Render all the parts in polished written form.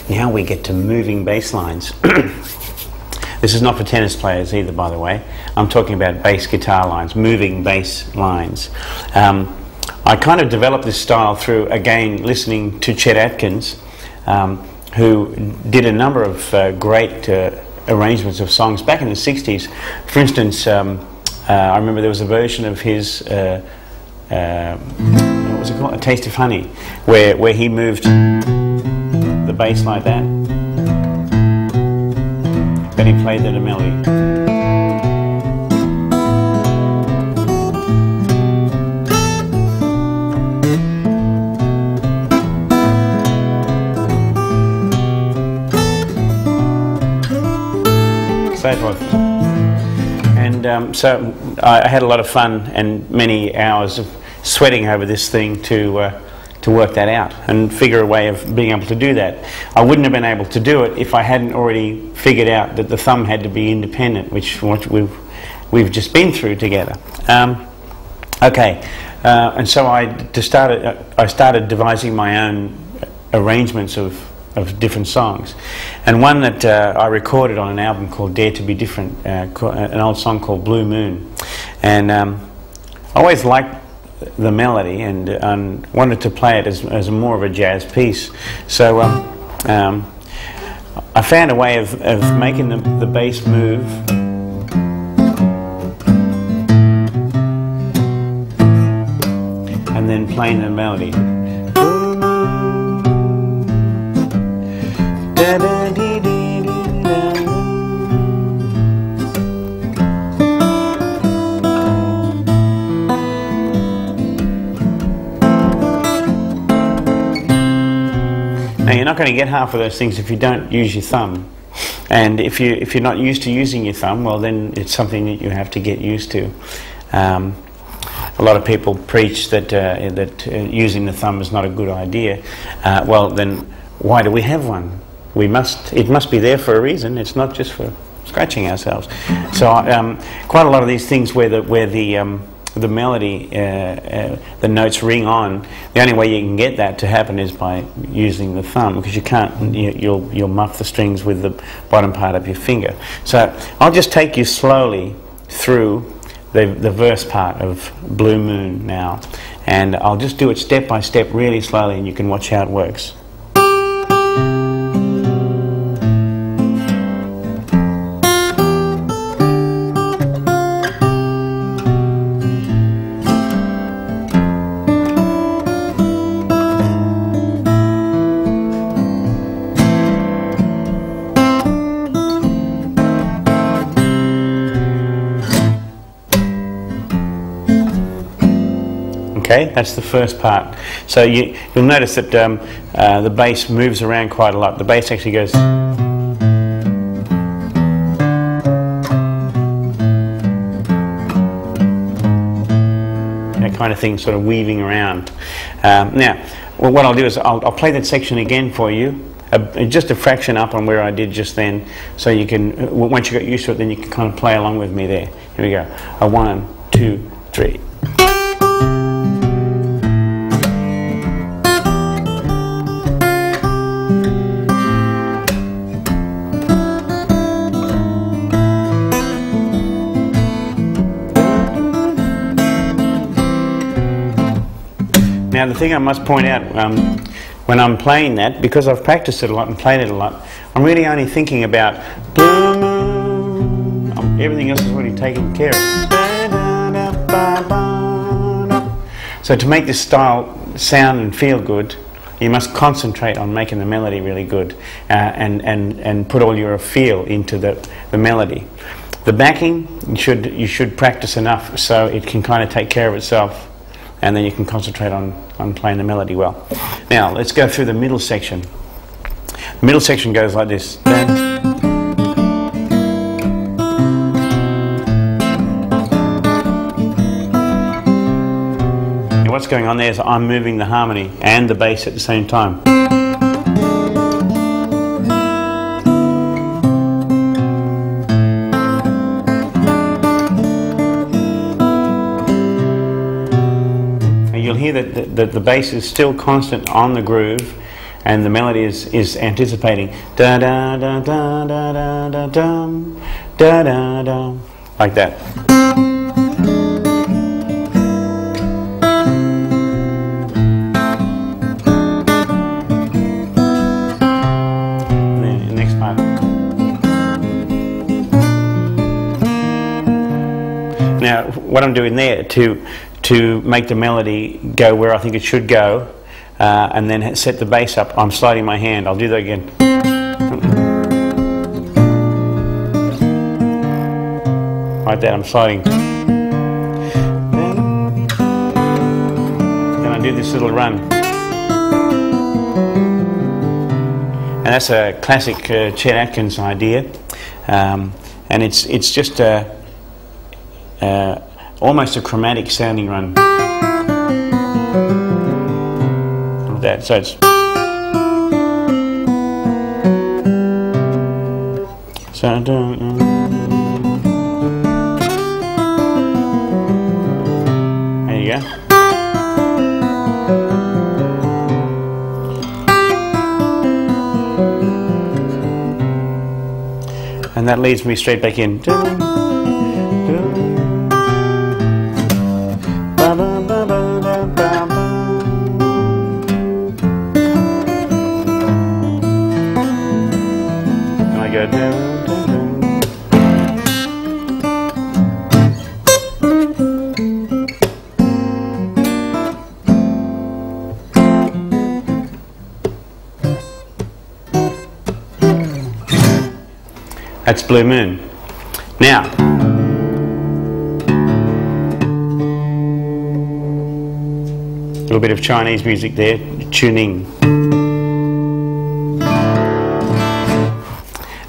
Now we get to moving bass lines. This is not for tennis players either, by the way. I'm talking about bass guitar lines, moving bass lines. I kind of developed this style through, again, listening to Chet Atkins, who did a number of great arrangements of songs back in the 60s. For instance, I remember there was a version of his, what was it called? A Taste of Honey, where he moved the bass like that. Then he played the melody. So forth. And so I had a lot of fun and many hours of sweating over this thing to work that out and figure a way of being able to do that. I wouldn't have been able to do it if I hadn't already figured out that the thumb had to be independent, which we've just been through together. Okay, and so I started devising my own arrangements of different songs, and one that I recorded on an album called Dare to Be Different, an old song called Blue Moon, and I always liked the melody and wanted to play it as more of a jazz piece. So I found a way of making the bass move and then playing the melody. Now you're not going to get half of those things if you don't use your thumb, and if you're not used to using your thumb, well then it's something that you have to get used to. A lot of people preach that using the thumb is not a good idea. Well then, why do we have one? It must be there for a reason. It's not just for scratching ourselves. So quite a lot of these things where the melody, the notes ring on, the only way you can get that to happen is by using the thumb, because you can't, you'll muff the strings with the bottom part of your finger. So I'll just take you slowly through the verse part of Blue Moon now, and I'll just do it step by step really slowly, and you can watch how it works. Okay, that's the first part. So you'll notice that the bass moves around quite a lot. The bass actually goes. That kind of thing, sort of weaving around. Now, well, what I'll do is I'll play that section again for you, just a fraction up on where I did just then, so you can, once you got used to it, then you can kind of play along with me there. Here we go. 1, 2, 3. Now the thing I must point out, when I'm playing that, because I've practiced it a lot and played it a lot, I'm really only thinking about everything else is already taken care of. So to make this style sound and feel good, you must concentrate on making the melody really good, and put all your feel into the melody. The backing, you should practice enough so it can kind of take care of itself, and then you can concentrate on playing the melody well. Now let's go through the middle section. The middle section goes like this. Now what's going on there is I'm moving the harmony and the bass at the same time. You'll hear that that the bass is still constant on the groove, and the melody is anticipating da da da da da da da dum, da da da, like that. And then the next part. Now, what I'm doing there to make the melody go where I think it should go, and then set the bass up, I'm sliding my hand. I'll do that again. Like that, I'm sliding. Then I do this little run. And that's a classic Chet Atkins idea. And it's just almost a chromatic sounding run. Like that. So it's there you go. And that leads me straight back in. And I go down. That's Blue Moon. Now, a little bit of Chinese music there, tuning.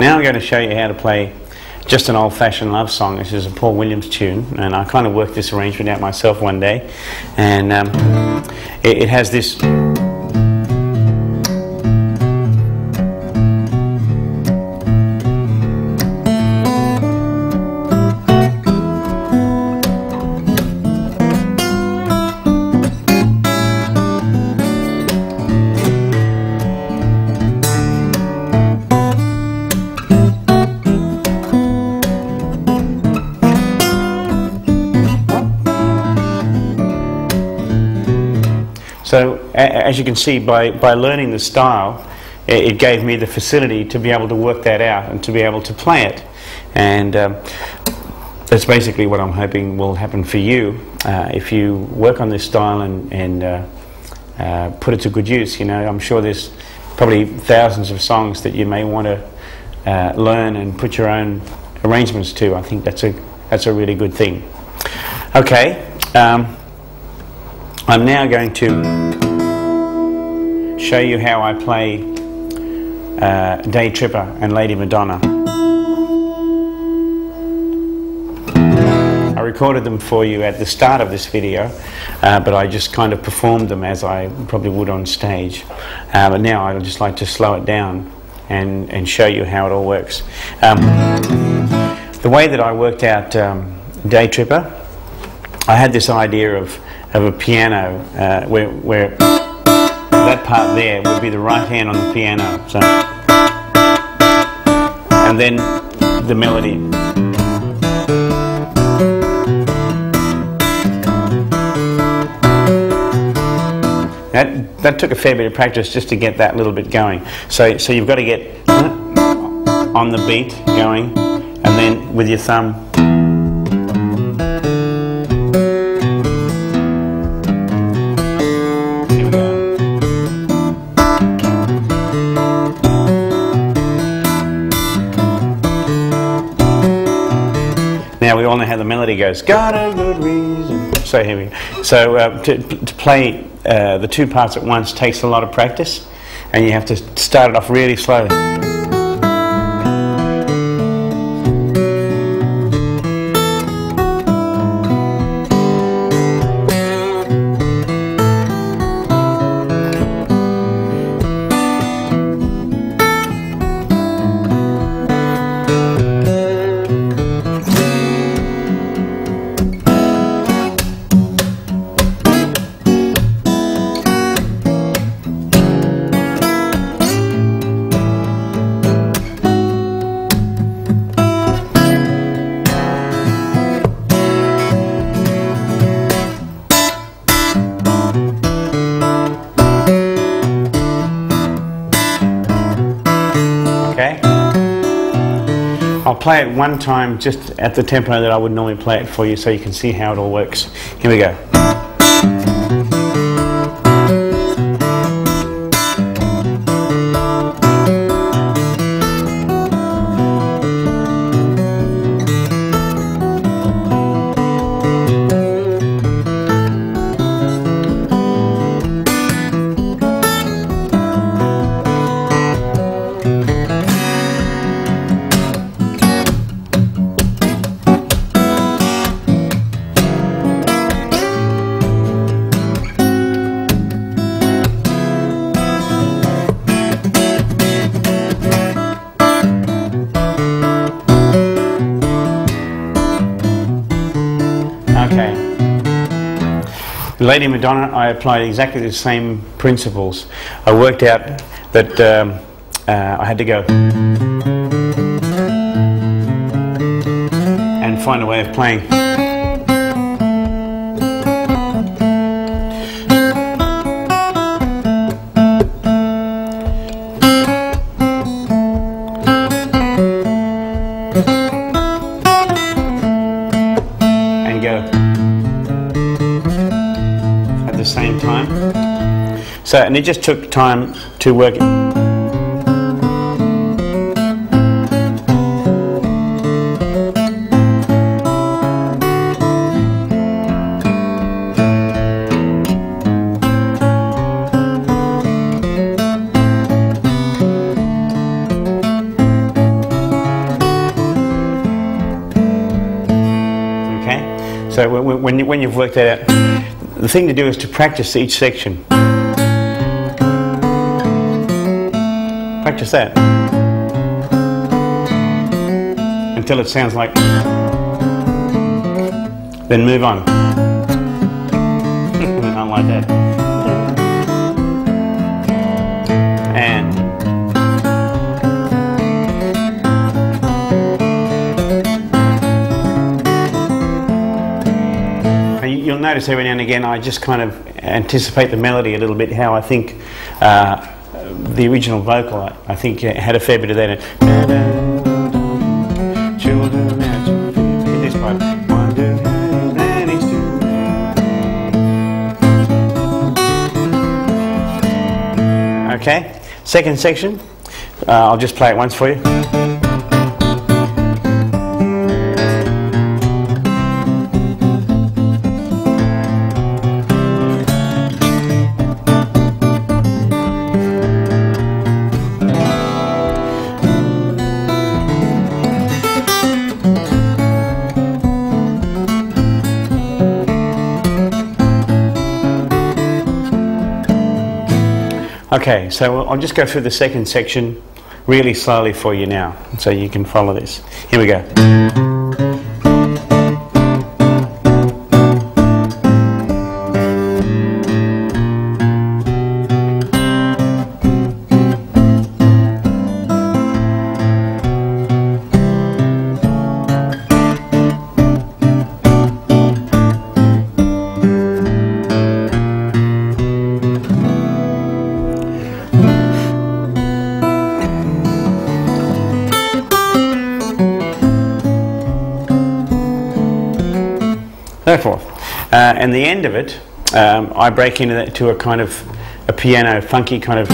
Now I'm going to show you how to play just an old-fashioned love song. This is a Paul Williams tune, and I kind of worked this arrangement out myself one day, and it has this. So as you can see, by learning the style, it gave me the facility to be able to work that out and to be able to play it. And that's basically what I'm hoping will happen for you if you work on this style and put it to good use. You know, I'm sure there's probably thousands of songs that you may want to learn and put your own arrangements to. I think that's a really good thing. Okay. I'm now going to show you how I play Day Tripper and Lady Madonna. I recorded them for you at the start of this video, but I just kind of performed them as I probably would on stage. But now I'd just like to slow it down and show you how it all works. The way that I worked out Day Tripper, I had this idea of a piano where that part there would be the right hand on the piano, so, and then the melody. That took a fair bit of practice just to get that little bit going. So you've got to get on the beat going, and then with your thumb. Now we all know how the melody goes. Got a good reason. So here we go. So to play the two parts at once takes a lot of practice, and you have to start it off really slowly. I'll play it one time just at the tempo that I would normally play it for you so you can see how it all works. Here we go. Okay. Lady Madonna, I applied exactly the same principles. I worked out that I had to go and find a way of playing. At the same time. So, and it just took time to work. Okay, so when you've worked that out, the thing to do is to practice each section. Practice that until it sounds like. Then move on. Not like that. And you'll notice every now and again I just kind of anticipate the melody a little bit, how I think the original vocal, I think had a fair bit of that. Children, this part. Okay, second section, I'll just play it once for you. Okay, so I'll just go through the second section really slowly for you now, so you can follow this. Here we go. So forth. And the end of it, I break into that to a kind of a piano, funky kind of.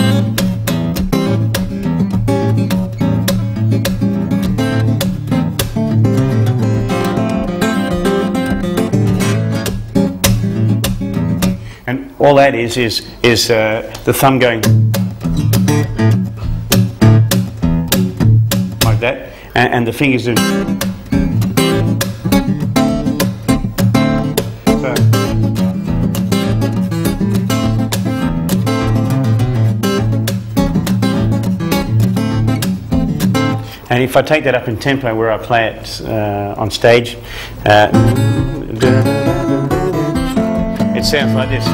And all that is the thumb going like that, and the fingers do. And if I take that up in tempo where I play it on stage, it sounds like this.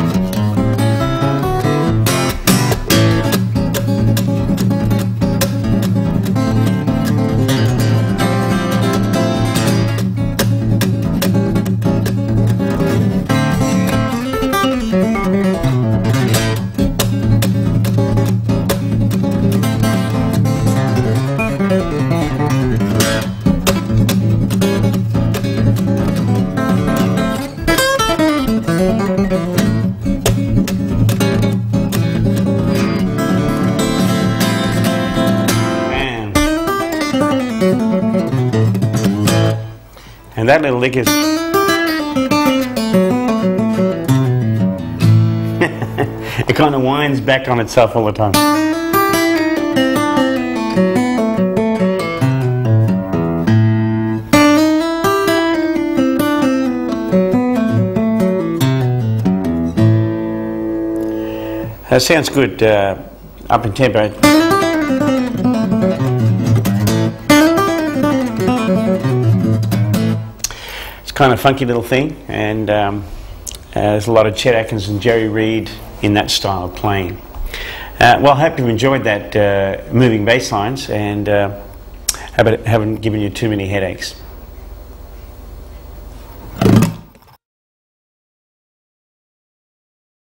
And that little lick is it kind of winds back on itself all the time. That sounds good up in tempo. It's kind of a funky little thing, and there's a lot of Chet Atkins and Jerry Reed in that style of playing. Well, I hope you've enjoyed that moving bass lines and haven't given you too many headaches.